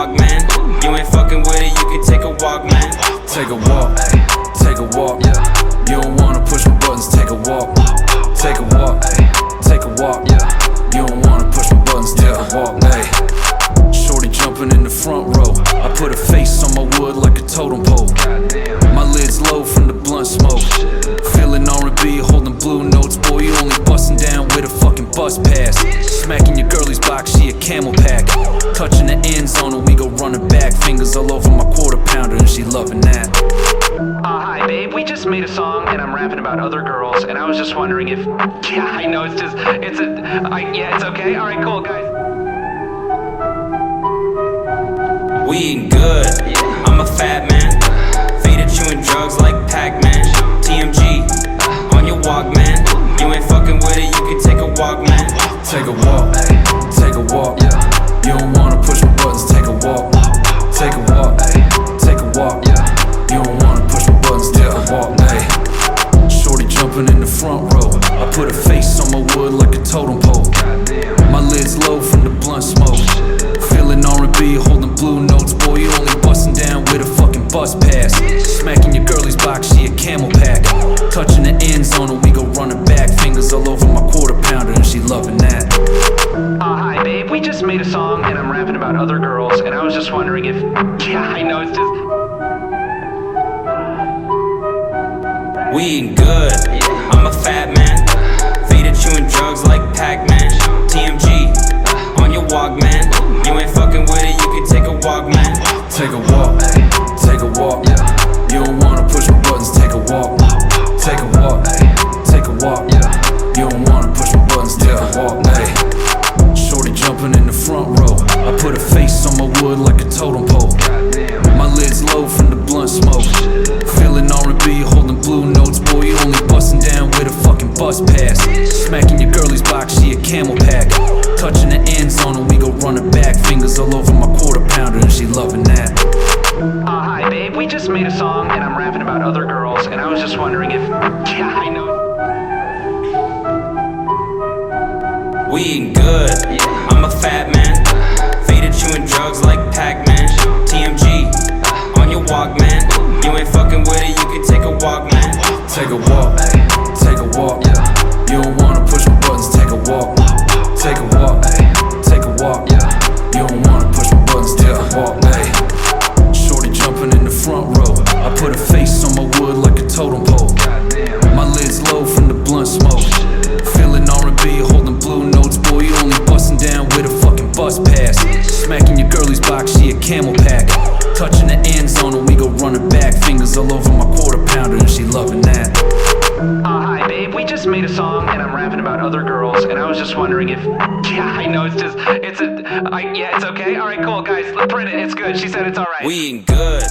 man. You ain't fucking with it, you can take a walk, man. Take a walk, take a walk. You don't wanna push my buttons, take a walk. Take a walk, take a walk. You don't wanna push my buttons, take a walk. Hey, shorty jumping in the front row. I put a face on my wood like a totem pole. My lid's low from the blunt smoke. Feeling R&B, holding blue notes. Boy, you only bustin' down with a fucking bus pass. Smacking your girlie's box, she a camel pack. Touching the end zone and we go running back. Fingers all over my quarter pounder and she loving that. Hi babe, we just made a song and I'm rapping about other girls and I was just wondering if, yeah, I know it's okay, alright, cool, guys. We eating good, I'm a fat man. Faded chewing drugs like Pac-Man. TMG, on your walk, man. You ain't fucking with it, you can take a walk, man. Take a walk, take a walk. You don't wanna push my buttons, take a walk. Take a walk, take a walk. You don't wanna push my buttons, take a walk. Hey, shorty jumping in the front row. I put a face on my wood like a totem pole. My lid's low from the blunt smoke. Feeling R&B, holding blue notes. Boy, you only bustin' down with a fucking bus pass. Smacking your girlie's box, she a camel pack. Touching the end zone and we go running back. Fingers all over my quarter pounder and she loving that. Hi babe, we just made a song and I'm rapping about other girls and I was just wondering if, yeah, I know We eating good, I'm a fat man. Faded chewing drugs like Pac-Man. TMG, on your walk, man. You ain't fucking with it, you can take a walk, man. Take a walk, take a walk. You don't wanna push my buttons, take a walk. Take a walk, take a walk. You don't wanna push my buttons, take a walk. Hey, shorty jumping in the front row. I put a face on my wood like a totem pole. My lid's low from the blunt smoke. Feeling R&B, holding blue notes. Boy, you only bustin' down with a fucking bus pass. Smacking your girlie's box, she a camel pack. Touching the end zone and we go running back. Fingers all over my quarter pounder and she loving that. Hi babe, we just made a song and I'm rapping about other girls and I was just wondering if, yeah, I know We eating good, I'm a fat man. Faded chewing drugs like Pac-Man. TMG, on your walk, man. You ain't fucking with it, you can take a walk, man. Take a walk, take a walk. You don't wanna push my buttons, take a walk. Take a walk, take a walk. You don't wanna push my buttons, take a walk. Hey, shorty jumping in the front row. I put a face on my wood like a totem pole. My lid's low from the blunt smoke. Feeling R&B, holding blue notes. Boy, you only bustin' down with a fucking bus pass. Smacking your girlie's box, she a camel pack. Touching the end zone and we go running back. Fingers all over my quarter pounder and she loving that. Hi babe, we just made a song and I'm rapping about other girls and I was just wondering if, yeah, I know it's okay, alright, cool, guys, print it, it's good, she said it's alright. We eating good.